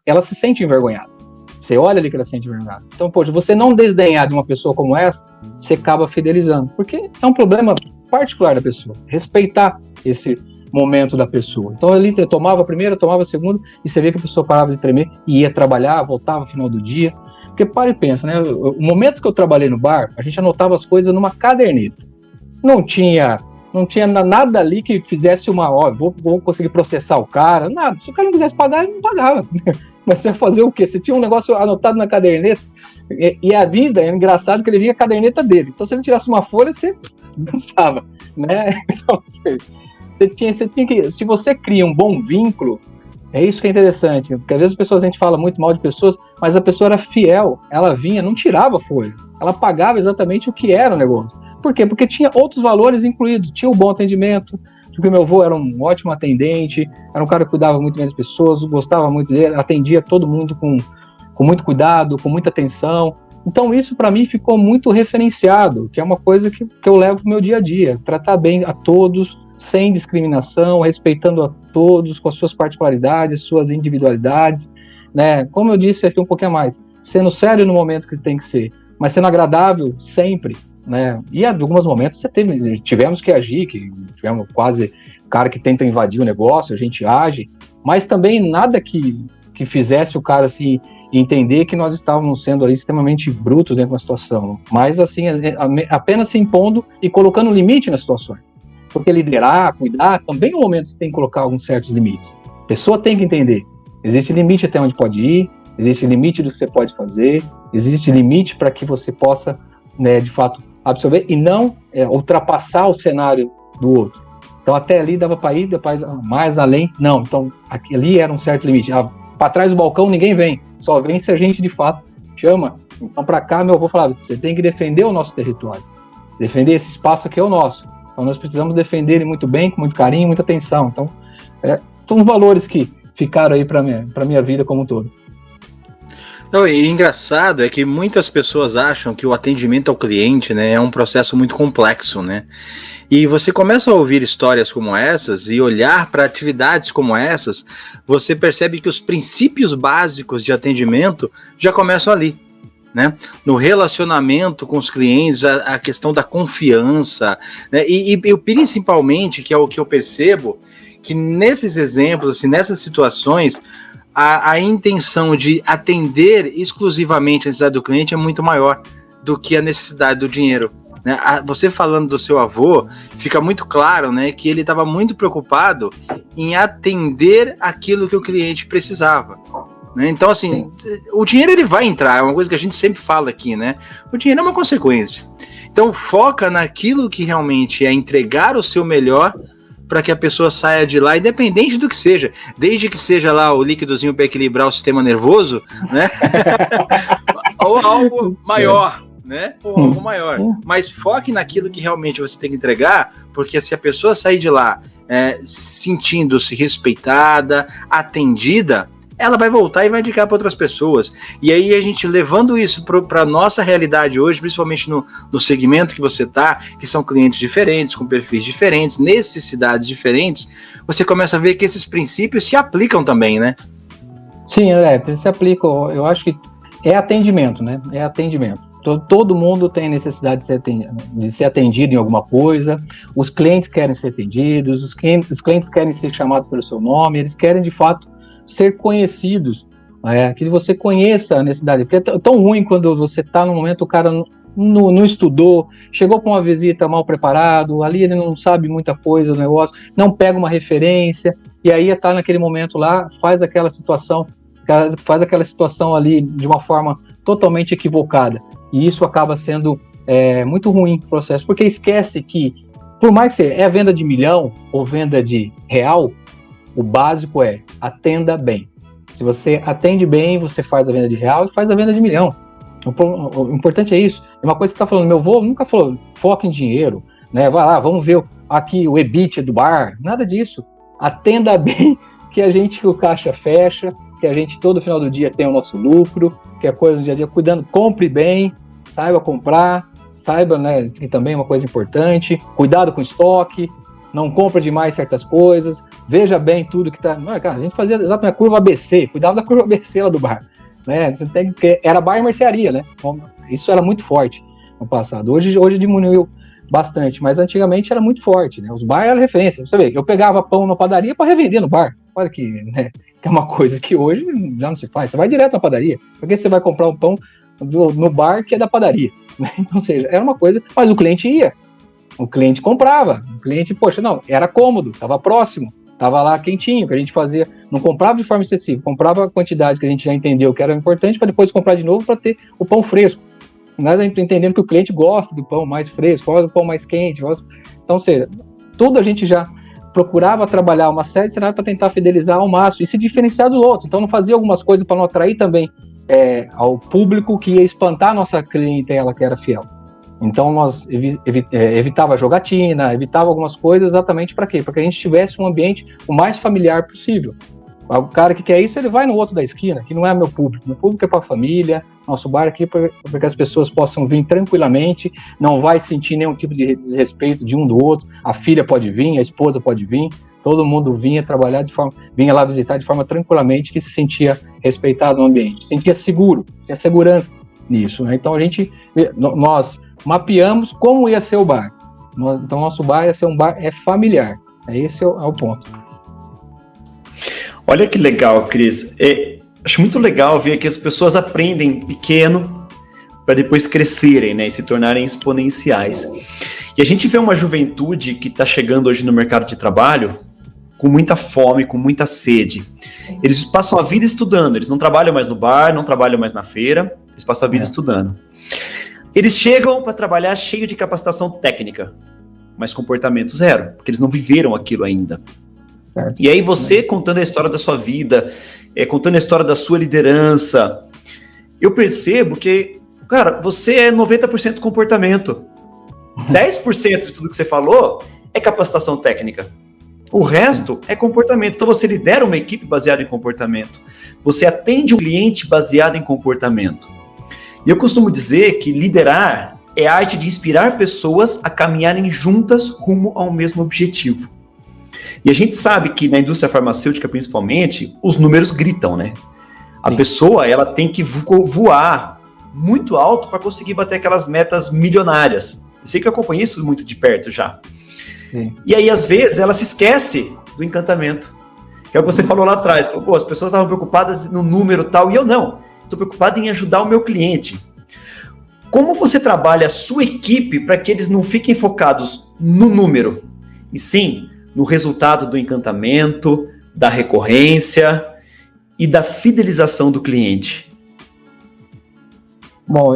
ela se sente envergonhada. Você olha ali que ela se sente envergonhada. Então, poxa, você não desdenhar de uma pessoa como essa, você acaba fidelizando, porque é um problema particular da pessoa. Respeitar momento da pessoa. Então ali eu tomava a primeira, tomava a segunda, e você vê que a pessoa parava de tremer e ia trabalhar, voltava no final do dia. Porque para e pensa, né? O momento que eu trabalhei no bar, a gente anotava as coisas numa caderneta. Não tinha nada ali que fizesse vou conseguir processar o cara, nada. Se o cara não quisesse pagar, ele não pagava. Mas você ia fazer o quê? Você tinha um negócio anotado na caderneta, e a vida é engraçado que ele vinha a caderneta dele. Então, se ele tirasse uma folha, você dançava, né? Então, você tinha que... Se você cria um bom vínculo, é isso que é interessante, porque às vezes a gente fala muito mal de pessoas, mas a pessoa era fiel, ela vinha, não tirava folha, ela pagava exatamente o que era o negócio. Por quê? Porque tinha outros valores incluídos, tinha o bom atendimento, porque meu avô era um ótimo atendente, era um cara que cuidava muito bem das pessoas, gostava muito dele, atendia todo mundo com muito cuidado, com muita atenção. Então isso para mim ficou muito referenciado, que é uma coisa que eu levo pro meu dia a dia, tratar bem a todos, sem discriminação, respeitando a todos, com as suas particularidades, suas individualidades, né? Como eu disse aqui um pouquinho a mais, sendo sério no momento que tem que ser, mas sendo agradável sempre, né? E em alguns momentos tivemos que agir, que tivemos quase cara que tenta invadir o negócio, a gente age, mas também nada que fizesse o cara assim entender que nós estávamos sendo ali extremamente brutos dentro da situação, mas assim, apenas se impondo e colocando limite nas situações. Porque liderar, cuidar, também é um momento que você tem que colocar alguns certos limites. A pessoa tem que entender. Existe limite até onde pode ir, existe limite do que você pode fazer, existe limite para que você possa, né, de fato, absorver e não ultrapassar o cenário do outro. Então, até ali dava para ir, depois mais além, não. Então, ali era um certo limite. Para trás do balcão ninguém vem, só vem se a gente, de fato, chama. Então, para cá, meu avô falava, você tem que defender o nosso território, defender esse espaço que é o nosso. Então nós precisamos defender ele muito bem, com muito carinho, muita atenção. Então, são valores que ficaram aí para minha vida como um todo. Não, e engraçado é que muitas pessoas acham que o atendimento ao cliente, né, é um processo muito complexo, né? E você começa a ouvir histórias como essas e olhar para atividades como essas, você percebe que os princípios básicos de atendimento já começam ali. Né? No relacionamento com os clientes, a questão da confiança, né? E principalmente, que é o que eu percebo, que nesses exemplos, assim, nessas situações, a intenção de atender exclusivamente a necessidade do cliente é muito maior do que a necessidade do dinheiro. Né? Você falando do seu avô, fica muito claro, né, que ele estava muito preocupado em atender aquilo que o cliente precisava. Né? Então, assim, o dinheiro ele vai entrar, é uma coisa que a gente sempre fala aqui, né? O dinheiro é uma consequência. Então, foca naquilo que realmente é entregar o seu melhor para que a pessoa saia de lá, independente do que seja, desde que seja lá o líquidozinho para equilibrar o sistema nervoso, né? Ou algo maior, né? Ou algo maior. Mas foque naquilo que realmente você tem que entregar, porque se a pessoa sair de lá sentindo-se respeitada, atendida, ela vai voltar e vai indicar para outras pessoas. E aí a gente levando isso para a nossa realidade hoje, principalmente no segmento que você está, que são clientes diferentes, com perfis diferentes, necessidades diferentes, você começa a ver que esses princípios se aplicam também, né? Sim, se aplicam. Eu acho que é atendimento, né? É atendimento. Todo mundo tem necessidade de ser atendido em alguma coisa, os clientes querem ser atendidos, os clientes querem ser chamados pelo seu nome, eles querem, de fato, ser conhecidos, que você conheça a necessidade, porque é tão ruim quando você está no momento, o cara não estudou, chegou para uma visita mal preparado, ali ele não sabe muita coisa do negócio, não pega uma referência, e aí está naquele momento lá, faz aquela situação ali de uma forma totalmente equivocada, e isso acaba sendo muito ruim o processo, porque esquece que, por mais que seja venda de milhão ou venda de real, o básico é atenda bem. Se você atende bem, você faz a venda de real e faz a venda de milhão. O importante é isso. É uma coisa que você está falando, meu avô nunca falou foca em dinheiro, né? Vai lá, vamos ver aqui o EBIT do bar. Nada disso. Atenda bem, que o caixa fecha, que a gente todo final do dia tem o nosso lucro, que a coisa do dia a dia, cuidando, compre bem, saiba comprar, saiba, né, que também é uma coisa importante, cuidado com o estoque, não compra demais certas coisas, veja bem tudo que tá... Não, cara, a gente fazia exatamente a curva ABC, cuidava da curva ABC lá do bar, né? Você era bar e mercearia, né? Isso era muito forte no passado. Hoje diminuiu bastante, mas antigamente era muito forte, né? Os bar eram referência. Você vê, eu pegava pão na padaria para revender no bar. Olha que, né, que é uma coisa que hoje já não se faz. Você vai direto na padaria. Por que você vai comprar um pão no bar que é da padaria? Né? Ou seja, era uma coisa, mas o cliente ia. O cliente comprava. O cliente, poxa, não, era cômodo, estava próximo, estava lá quentinho, que a gente fazia. Não comprava de forma excessiva, comprava a quantidade que a gente já entendeu que era importante para depois comprar de novo para ter o pão fresco. Nós a gente entendendo que o cliente gosta do pão mais fresco, gosta do pão mais quente. Gosta... Então, ou seja, tudo a gente já procurava trabalhar uma série de cenários para tentar fidelizar ao máximo e se diferenciar do outro. Então, não fazia algumas coisas para não atrair também ao público que ia espantar a nossa clientela que era fiel. Então, nós evitava jogatina, evitava algumas coisas exatamente para quê? Para que a gente tivesse um ambiente o mais familiar possível. O cara que quer isso, ele vai no outro da esquina, que não é meu público. Meu público é para a família, nosso bar aqui para que as pessoas possam vir tranquilamente, não vai sentir nenhum tipo de desrespeito de um do outro. A filha pode vir, a esposa pode vir, todo mundo vinha trabalhar vinha lá visitar de forma tranquilamente, que se sentia respeitado no ambiente, sentia seguro, tinha segurança nisso, né? Então nós mapeamos como ia ser o bar. Então nosso bar ia ser um bar familiar. Esse é o ponto. Olha que legal, Cris. Acho muito legal ver que as pessoas aprendem pequeno para depois crescerem, né, e se tornarem exponenciais. E a gente vê uma juventude que está chegando hoje no mercado de trabalho com muita fome, com muita sede. Eles passam a vida estudando, eles não trabalham mais no bar, não trabalham mais na feira, eles passam a vida estudando. Eles chegam para trabalhar cheio de capacitação técnica, mas comportamento zero, porque eles não viveram aquilo ainda. Certo. E aí você contando a história da sua vida, contando a história da sua liderança, eu percebo que, cara, você é 90% comportamento. 10% de tudo que você falou é capacitação técnica. O resto é comportamento. Então você lidera uma equipe baseada em comportamento. Você atende um cliente baseado em comportamento. E eu costumo dizer que liderar é a arte de inspirar pessoas a caminharem juntas rumo ao mesmo objetivo. E a gente sabe que na indústria farmacêutica, principalmente, os números gritam, né? A Sim. pessoa, ela tem que voar muito alto para conseguir bater aquelas metas milionárias. Eu sei que eu acompanhei isso muito de perto já. Sim. E aí, às vezes, ela se esquece do encantamento. Que é o que você falou lá atrás. Falou, pô, as pessoas estavam preocupadas no número tal, e eu não. Estou preocupado em ajudar o meu cliente. Como você trabalha a sua equipe para que eles não fiquem focados no número, e sim no resultado do encantamento, da recorrência e da fidelização do cliente? Bom,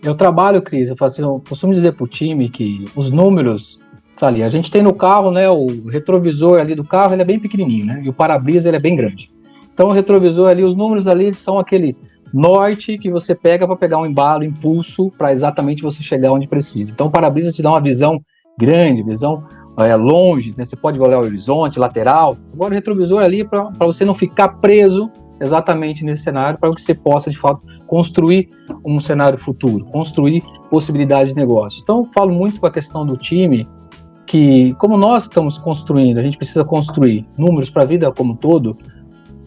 eu trabalho, Cris, eu costumo dizer para o time que os números, sabe, a gente tem no carro, né, o retrovisor ali do carro, ele é bem pequenininho, né, e o para-brisa ele é bem grande. Então o retrovisor ali, os números ali são aquele norte que você pega para pegar um embalo, impulso, para exatamente você chegar onde precisa. Então o para-brisa te dá uma visão grande, visão longe, né? Você pode olhar o horizonte, lateral. Agora o retrovisor ali para você não ficar preso exatamente nesse cenário, para que você possa, de fato, construir um cenário futuro, construir possibilidades de negócio. Então eu falo muito com a questão do time, que como nós estamos construindo, a gente precisa construir números para a vida como um todo.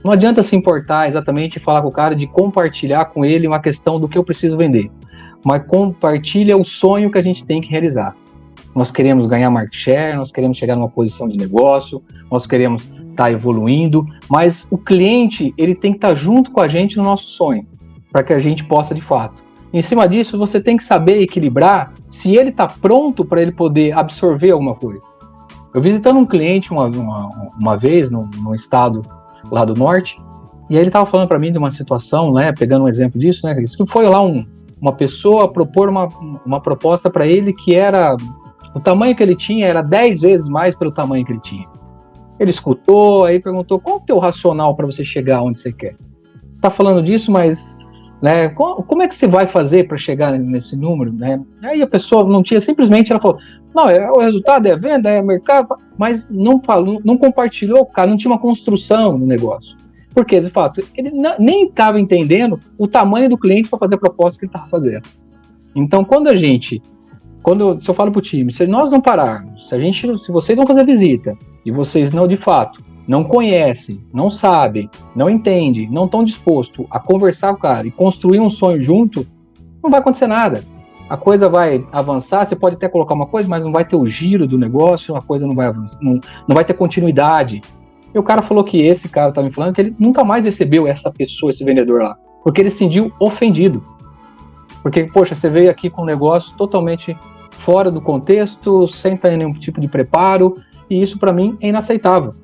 Não adianta se importar exatamente e falar com o cara de compartilhar com ele uma questão do que eu preciso vender, mas compartilha o sonho que a gente tem que realizar. Nós queremos ganhar market share, nós queremos chegar numa posição de negócio, nós queremos estar evoluindo, mas o cliente, ele tem que estar junto com a gente no nosso sonho, para que a gente possa, de fato. Em cima disso, você tem que saber equilibrar se ele está pronto para ele poder absorver alguma coisa. Eu visitando um cliente uma vez, no estado lá do norte, e aí ele estava falando para mim de uma situação, né, pegando um exemplo disso, né, que foi lá uma pessoa propor uma proposta para ele que era... O tamanho que ele tinha era 10 vezes mais pelo tamanho que ele tinha. Ele escutou, aí perguntou, qual é o teu racional para você chegar onde você quer? Tá falando disso, mas né, como é que você vai fazer para chegar nesse número? Né? Aí a pessoa não tinha, simplesmente ela falou, não, o resultado é a venda, é mercado, mas não falou, não compartilhou, cara, não tinha uma construção no negócio. Porque, de fato, ele nem estava entendendo o tamanho do cliente para fazer a proposta que ele estava fazendo. Então, se eu falo para o time, se nós não pararmos, se vocês vão fazer visita e vocês não, de fato, não conhecem, não sabem, não entendem, não estão dispostos a conversar com o cara e construir um sonho junto, não vai acontecer nada. a coisa vai avançar, você pode até colocar uma coisa, mas não vai ter o giro do negócio, a coisa não vai avançar, não vai ter continuidade. E o cara falou que esse cara estava me falando que ele nunca mais recebeu essa pessoa, esse vendedor lá, porque ele se sentiu ofendido. Porque, poxa, você veio aqui com um negócio totalmente fora do contexto, sem ter nenhum tipo de preparo, e isso para mim é inaceitável.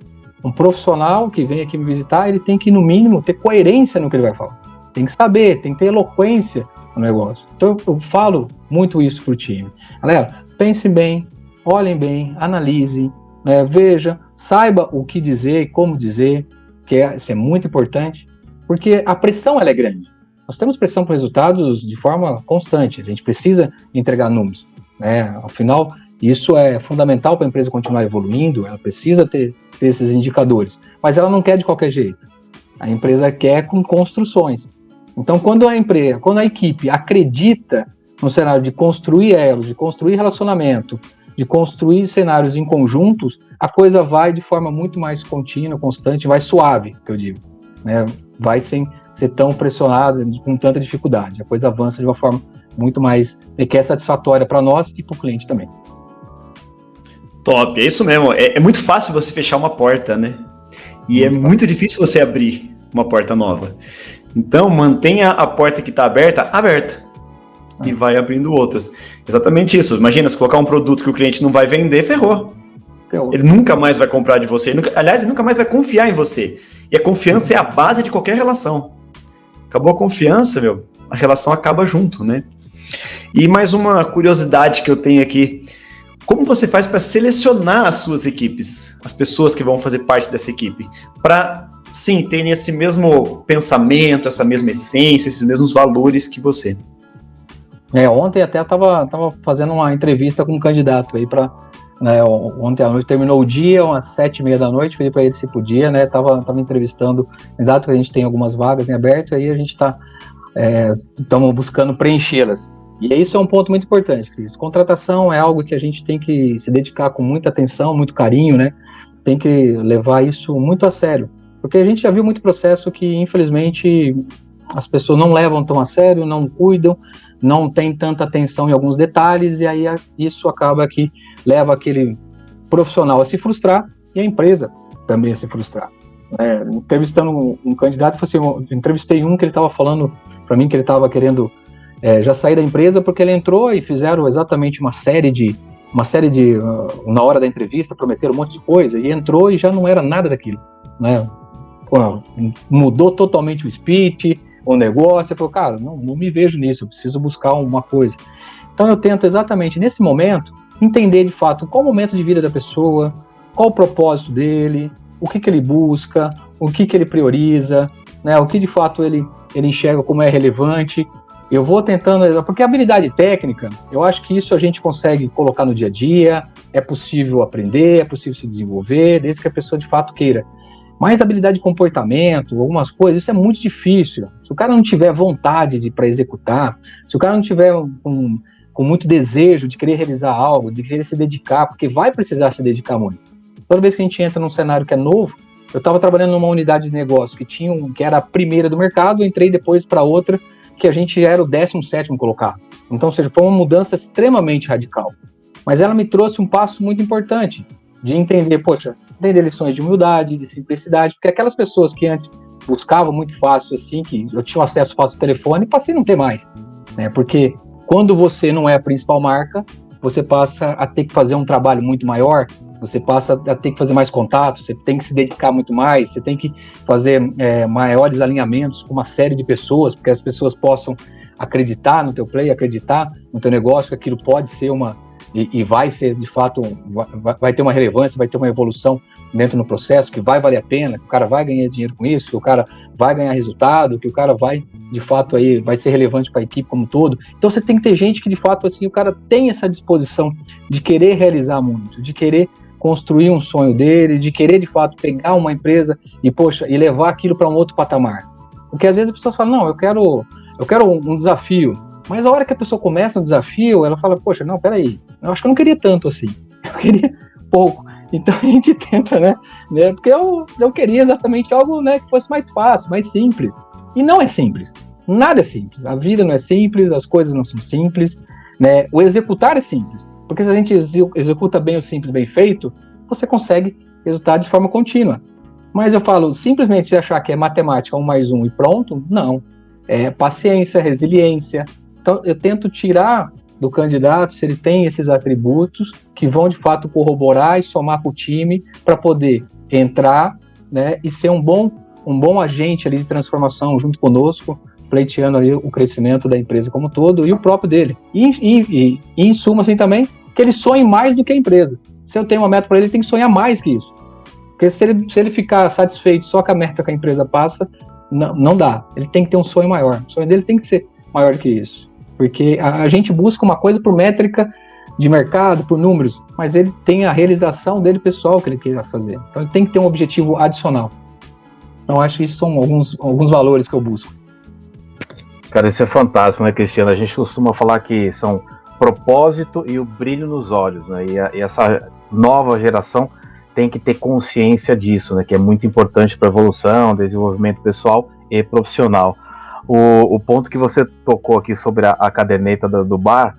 Um profissional que vem aqui me visitar, ele tem que, no mínimo, ter coerência no que ele vai falar. Tem que saber, tem que ter eloquência no negócio. Então eu falo muito isso pro time. Galera, pensem bem, olhem bem, analisem, né, veja, saiba o que dizer e como dizer, que isso é muito importante, porque a pressão ela é grande. Nós temos pressão por resultados de forma constante, a gente precisa entregar números, né? Afinal, isso é fundamental para a empresa continuar evoluindo, ela precisa ter esses indicadores, mas ela não quer de qualquer jeito. A empresa quer com construções. Então, quando a equipe acredita no cenário de construir elos, de construir relacionamento, de construir cenários em conjuntos, a coisa vai de forma muito mais contínua, constante, vai suave, que eu digo, né? Vai sem ser tão pressionada, com tanta dificuldade. A coisa avança de uma forma muito mais que é satisfatória para nós e para o cliente também. Top, é isso mesmo. É muito fácil você fechar uma porta, né? E é muito difícil você abrir uma porta nova. Então, mantenha a porta que está aberta. E vai abrindo outras. Exatamente isso. Imagina, se colocar um produto que o cliente não vai vender, ferrou. Ele nunca mais vai comprar de você. Ele nunca mais vai confiar em você. E a confiança é a base de qualquer relação. Acabou a confiança, a relação acaba junto, né? E mais uma curiosidade que eu tenho aqui. Como você faz para selecionar as suas equipes? As pessoas que vão fazer parte dessa equipe? Para, sim, terem esse mesmo pensamento, essa mesma essência, esses mesmos valores que você. Ontem até estava fazendo uma entrevista com um candidato aí para... Né, ontem à noite terminou o dia, umas 7h30 da noite, falei para ele se podia, né? Tava entrevistando candidato, que a gente tem algumas vagas em aberto, aí a gente estamos buscando preenchê-las. E isso é um ponto muito importante, Cris. Contratação é algo que a gente tem que se dedicar com muita atenção, muito carinho, né? Tem que levar isso muito a sério. Porque a gente já viu muito processo que, infelizmente, as pessoas não levam tão a sério, não cuidam, não tem tanta atenção em alguns detalhes, e aí isso acaba que leva aquele profissional a se frustrar e a empresa também a se frustrar. Entrevistando um candidato, eu entrevistei um que ele estava falando para mim que ele estava querendo já sair da empresa porque ele entrou e fizeram exatamente uma série de na hora da entrevista, prometeram um monte de coisa, e entrou e já não era nada daquilo, né? Mudou totalmente o speech, o negócio, eu falei, cara, não me vejo nisso, eu preciso buscar uma coisa. Então eu tento exatamente nesse momento entender de fato qual o momento de vida da pessoa, qual o propósito dele, o que ele busca, o que ele prioriza, né, o que de fato ele enxerga como é relevante. Eu vou tentando, porque a habilidade técnica, eu acho que isso a gente consegue colocar no dia a dia, é possível aprender, é possível se desenvolver, desde que a pessoa de fato queira. Mas a habilidade de comportamento, algumas coisas, isso é muito difícil. Se o cara não tiver vontade para executar, se o cara não tiver com muito desejo de querer realizar algo, de querer se dedicar, porque vai precisar se dedicar muito. Toda vez que a gente entra num cenário que é novo, eu estava trabalhando numa unidade de negócio que era a primeira do mercado, eu entrei depois para outra, que a gente era o 17º colocado. Então, ou seja, foi uma mudança extremamente radical. Mas ela me trouxe um passo muito importante, de entender, entender lições de humildade, de simplicidade, porque aquelas pessoas que antes buscavam muito fácil, assim, que eu tinha acesso fácil ao telefone, passei a não ter mais, né? Porque quando você não é a principal marca, você passa a ter que fazer um trabalho muito maior, você passa a ter que fazer mais contatos, você tem que se dedicar muito mais, você tem que fazer maiores alinhamentos com uma série de pessoas, porque as pessoas possam acreditar no teu play, acreditar no teu negócio, que aquilo pode ser e vai ser, de fato, vai ter uma relevância, vai ter uma evolução dentro do processo, que vai valer a pena, que o cara vai ganhar dinheiro com isso, que o cara vai ganhar resultado, que o cara vai, de fato, aí, vai ser relevante para a equipe como um todo. Então você tem que ter gente que, de fato, assim, o cara tem essa disposição de querer realizar muito, de querer construir um sonho dele, de querer, de fato, pegar uma empresa e levar aquilo para um outro patamar. Porque às vezes as pessoas falam, não, eu quero um desafio. Mas a hora que a pessoa começa um desafio, ela fala, não, peraí, eu acho que eu não queria tanto assim, eu queria pouco. Então a gente tenta, né? Porque eu queria exatamente algo, né, que fosse mais fácil, mais simples. E não é simples, nada é simples. A vida não é simples, as coisas não são simples, né? O executar é simples, porque se a gente executa bem o simples bem feito, você consegue resultado de forma contínua. Mas eu falo, simplesmente se achar que é matemática 1 mais 1 e pronto, não. É paciência, resiliência. Então eu tento tirar do candidato se ele tem esses atributos que vão de fato corroborar e somar com o time para poder entrar, né, e ser um bom agente ali de transformação junto conosco, pleiteando ali o crescimento da empresa como um todo e o próprio dele. E em suma, assim também, que ele sonhe mais do que a empresa. Se eu tenho uma meta para ele, ele tem que sonhar mais que isso. Porque se ele ficar satisfeito só com a meta que a empresa passa, não dá. Ele tem que ter um sonho maior. O sonho dele tem que ser maior que isso. Porque a gente busca uma coisa por métrica de mercado, por números, mas ele tem a realização dele pessoal que ele queira fazer. Então ele tem que ter um objetivo adicional. Então acho que isso são alguns valores que eu busco. Cara, isso é fantástico, né, Cristiano? A gente costuma falar que são propósito e o brilho nos olhos, né? E essa nova geração tem que ter consciência disso, né? Que é muito importante para a evolução, desenvolvimento pessoal e profissional. O ponto que você tocou aqui sobre a caderneta do bar,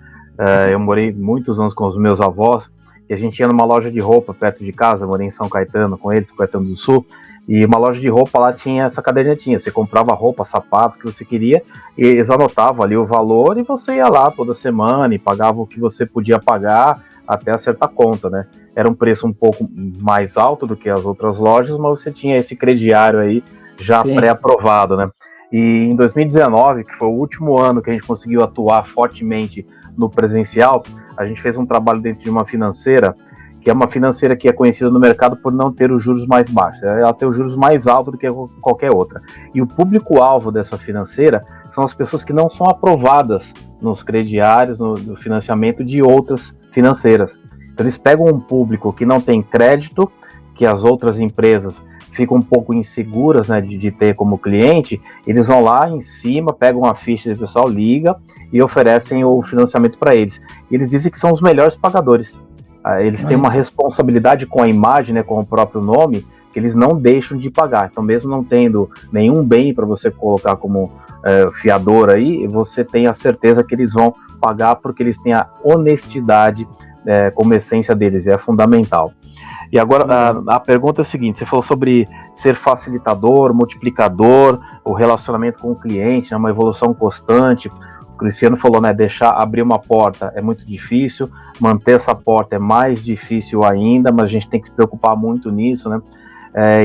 eu morei muitos anos com os meus avós, e a gente ia numa loja de roupa perto de casa, morei em São Caetano com eles, São Caetano do Sul, e uma loja de roupa lá tinha essa cadernetinha, você comprava roupa, sapato que você queria, e eles anotavam ali o valor, e você ia lá toda semana e pagava o que você podia pagar até acertar a conta, né? Era um preço um pouco mais alto do que as outras lojas, mas você tinha esse crediário aí já pré-aprovado, né? E em 2019, que foi o último ano que a gente conseguiu atuar fortemente no presencial, a gente fez um trabalho dentro de uma financeira, que é uma financeira que é conhecida no mercado por não ter os juros mais baixos. Ela tem os juros mais altos do que qualquer outra. E o público-alvo dessa financeira são as pessoas que não são aprovadas nos crediários, no financiamento de outras financeiras. Então eles pegam um público que não tem crédito, que as outras empresas ficam um pouco inseguras, né, de ter como cliente, eles vão lá em cima, pegam a ficha do pessoal, liga e oferecem o financiamento para eles. E eles dizem que são os melhores pagadores. Eles têm uma responsabilidade com a imagem, né, com o próprio nome, que eles não deixam de pagar. Então, mesmo não tendo nenhum bem para você colocar como fiador aí, você tem a certeza que eles vão pagar porque eles têm a honestidade como essência deles, é fundamental. E agora a pergunta é a seguinte: você falou sobre ser facilitador, multiplicador, o relacionamento com o cliente, né, uma evolução constante. O Cristiano falou, né, abrir uma porta é muito difícil, manter essa porta é mais difícil ainda, mas a gente tem que se preocupar muito nisso, né?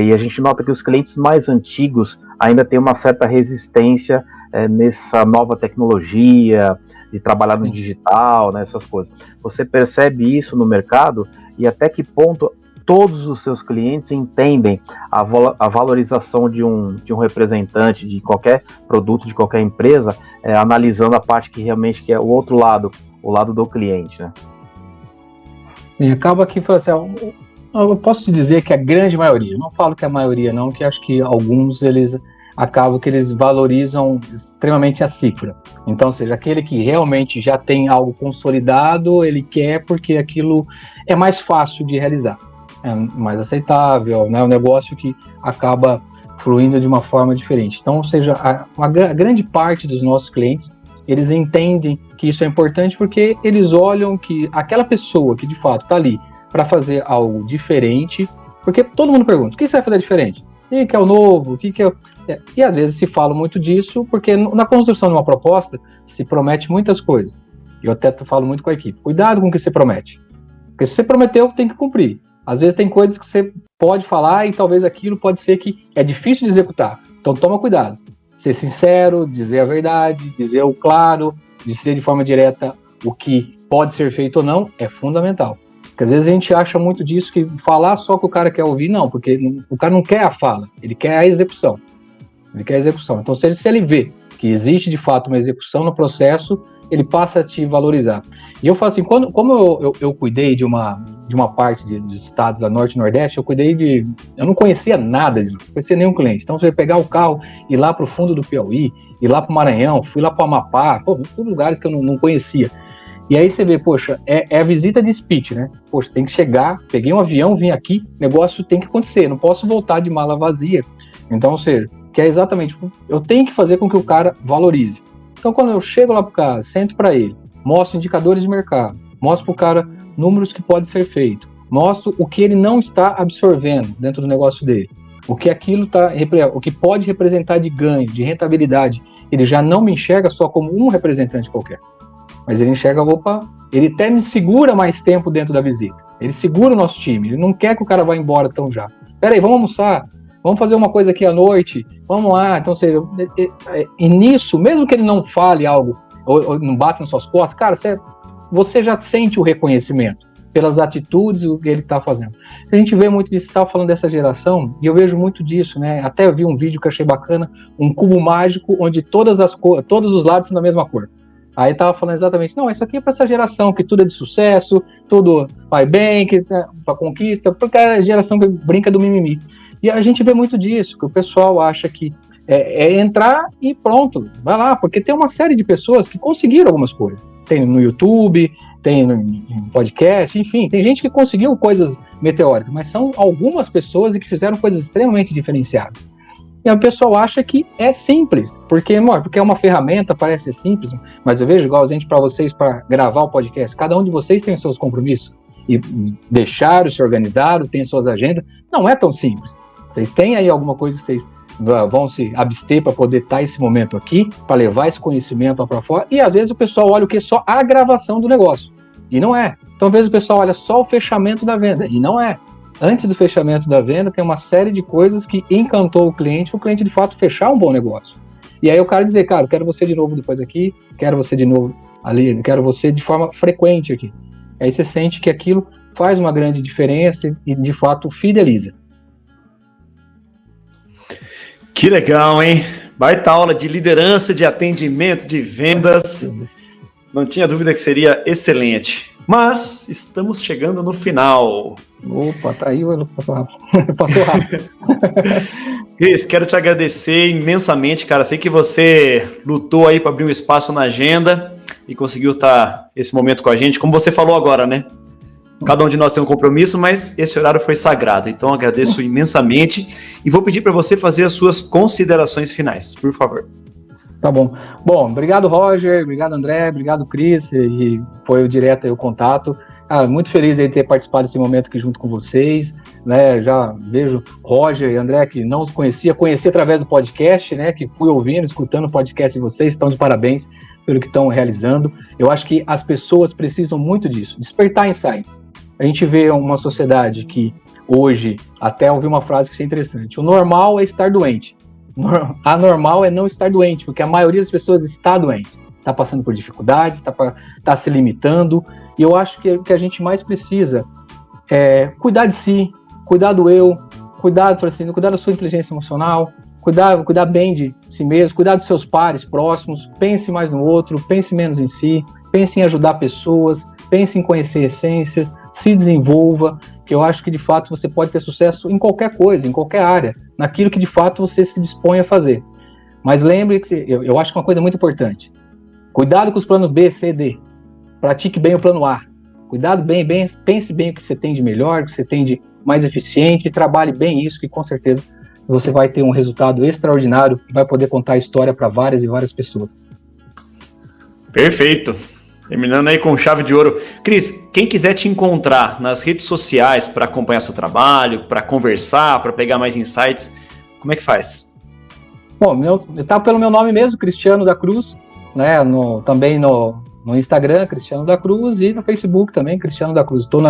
E a gente nota que os clientes mais antigos ainda têm uma certa resistência nessa nova tecnologia, de trabalhar no digital, né, essas coisas. Você percebe isso no mercado e até que ponto todos os seus clientes entendem a valorização de um representante de qualquer produto, de qualquer empresa, analisando a parte que realmente que é o outro lado, o lado do cliente, né? E acaba aqui, assim, eu posso te dizer que a grande maioria, não falo que a maioria não, que acho que alguns eles acabam que eles valorizam extremamente a cifra. Então, ou seja, aquele que realmente já tem algo consolidado, ele quer porque aquilo é mais fácil de realizar. É mais aceitável, né? Um negócio que acaba fluindo de uma forma diferente. Então, ou seja, a grande parte dos nossos clientes, eles entendem que isso é importante porque eles olham que aquela pessoa que de fato está ali para fazer algo diferente, porque todo mundo pergunta, o que você vai fazer diferente? O que é o novo? O que é... E às vezes se fala muito disso porque na construção de uma proposta se promete muitas coisas. Eu até falo muito com a equipe, cuidado com o que você promete, porque se você prometeu, tem que cumprir. Às vezes tem coisas que você pode falar e talvez aquilo pode ser que é difícil de executar. Então toma cuidado. Ser sincero, dizer a verdade, dizer o claro, dizer de forma direta o que pode ser feito ou não é fundamental. Porque às vezes a gente acha muito disso, que falar só que o cara quer ouvir, não, porque o cara não quer a fala, ele quer a execução. Ele quer a execução. Então se ele vê que existe de fato uma execução no processo, ele passa a te valorizar. E eu falo assim, como eu cuidei de uma parte dos estados da Norte e Nordeste, eu não conhecia nada, não conhecia nenhum cliente. Então, você pegar o carro, ir lá para o fundo do Piauí, ir lá para o Maranhão, fui lá para o Amapá, todos lugares que eu não conhecia. E aí você vê, poxa, é a visita de speech, né? Poxa, tem que chegar, peguei um avião, vim aqui, negócio tem que acontecer, não posso voltar de mala vazia. Então, ou seja, que é exatamente, eu tenho que fazer com que o cara valorize. Então, quando eu chego lá pro cara, sento para ele, mostro indicadores de mercado, mostro para o cara números que pode ser feito, mostro o que ele não está absorvendo dentro do negócio dele, o que o que pode representar de ganho, de rentabilidade. Ele já não me enxerga só como um representante qualquer, mas ele enxerga, ele até me segura mais tempo dentro da visita, ele segura o nosso time, ele não quer que o cara vá embora tão já. Peraí, vamos almoçar, vamos fazer uma coisa aqui à noite, vamos lá. Então, e nisso, mesmo que ele não fale algo, ou não bata nas suas costas, cara, você já sente o reconhecimento pelas atitudes, o que ele está fazendo. A gente vê muito disso, estava falando dessa geração, e eu vejo muito disso, né? Até eu vi um vídeo que eu achei bacana, um cubo mágico, onde todos os lados são da mesma cor. Aí tava falando exatamente, não, isso aqui é para essa geração, que tudo é de sucesso, tudo vai bem, que para conquista, porque é a geração que brinca do mimimi. E a gente vê muito disso, que o pessoal acha que é entrar e pronto, vai lá, porque tem uma série de pessoas que conseguiram algumas coisas. Tem no YouTube, tem no podcast, enfim, tem gente que conseguiu coisas meteóricas, mas são algumas pessoas que fizeram coisas extremamente diferenciadas. E o pessoal acha que é simples, porque é uma ferramenta, parece ser simples, mas eu vejo, igual a gente para vocês, para gravar o podcast, cada um de vocês tem os seus compromissos, e deixaram, se organizaram, tem suas agendas, não é tão simples. Vocês têm aí alguma coisa que vocês vão se abster para poder estar esse momento aqui, para levar esse conhecimento para fora, e às vezes o pessoal olha o que? Só a gravação do negócio, e não é. Então às vezes o pessoal olha só o fechamento da venda, e não é. Antes do fechamento da venda, tem uma série de coisas que encantou o cliente, para o cliente de fato fechar um bom negócio. E aí o cara dizer, cara, eu quero você de novo depois aqui, quero você de novo ali, quero você de forma frequente aqui. Aí você sente que aquilo faz uma grande diferença e de fato fideliza. Que legal, hein? Baita aula de liderança, de atendimento, de vendas. Não tinha dúvida que seria excelente. Mas estamos chegando no final. Opa, tá aí, passou rápido. Passou rápido. Cris, quero te agradecer imensamente, cara. Sei que você lutou aí para abrir um espaço na agenda e conseguiu estar esse momento com a gente. Como você falou agora, né? Cada um de nós tem um compromisso, mas esse horário foi sagrado. Então, agradeço imensamente e vou pedir para você fazer as suas considerações finais, por favor. Tá bom. Bom, obrigado, Roger, obrigado, André, obrigado, Cris, e foi direto aí o contato. Muito feliz de ter participado desse momento aqui junto com vocês, né? Já vejo Roger e André, que não os conhecia, conheci através do podcast, né? Que fui ouvindo, escutando o podcast de vocês, estão de parabéns pelo que estão realizando. Eu acho que as pessoas precisam muito disso, despertar insights. A gente vê uma sociedade que hoje, até ouvi uma frase que achei interessante, o normal é estar doente. Anormal é não estar doente, porque a maioria das pessoas está doente, está passando por dificuldades, está se limitando, e eu acho que o que a gente mais precisa é cuidar de si, cuidar do eu, cuidar da sua inteligência emocional, cuidar bem de si mesmo, cuidar dos seus pares próximos, pense mais no outro, pense menos em si, pense em ajudar pessoas, pense em conhecer essências, se desenvolva, que eu acho que de fato você pode ter sucesso em qualquer coisa, em qualquer área, naquilo que de fato você se dispõe a fazer. Mas lembre que eu acho que uma coisa muito importante, cuidado com os planos B, C, D, pratique bem o plano A, cuidado bem, pense bem o que você tem de melhor, o que você tem de mais eficiente, e trabalhe bem isso, que com certeza você vai ter um resultado extraordinário e vai poder contar a história para várias e várias pessoas. Perfeito. Terminando aí com chave de ouro. Cris, quem quiser te encontrar nas redes sociais para acompanhar seu trabalho, para conversar, para pegar mais insights, como é que faz? Bom, tá pelo meu nome mesmo, Cristiano da Cruz, né? Também no Instagram, Cristiano da Cruz, e no Facebook também, Cristiano da Cruz. Estou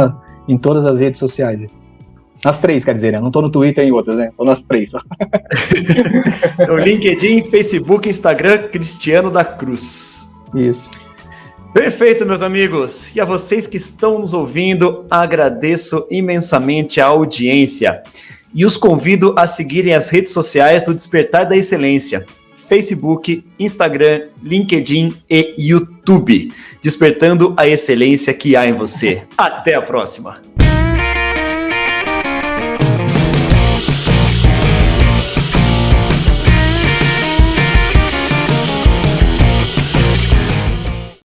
em todas as redes sociais. Nas 3, quer dizer, né? Não estou no Twitter e em outras, né? Estou nas 3. Então, LinkedIn, Facebook, Instagram, Cristiano da Cruz. Isso. Perfeito, meus amigos. E a vocês que estão nos ouvindo, agradeço imensamente a audiência. E os convido a seguirem as redes sociais do Despertar da Excelência. Facebook, Instagram, LinkedIn e YouTube. Despertando a excelência que há em você. Até a próxima.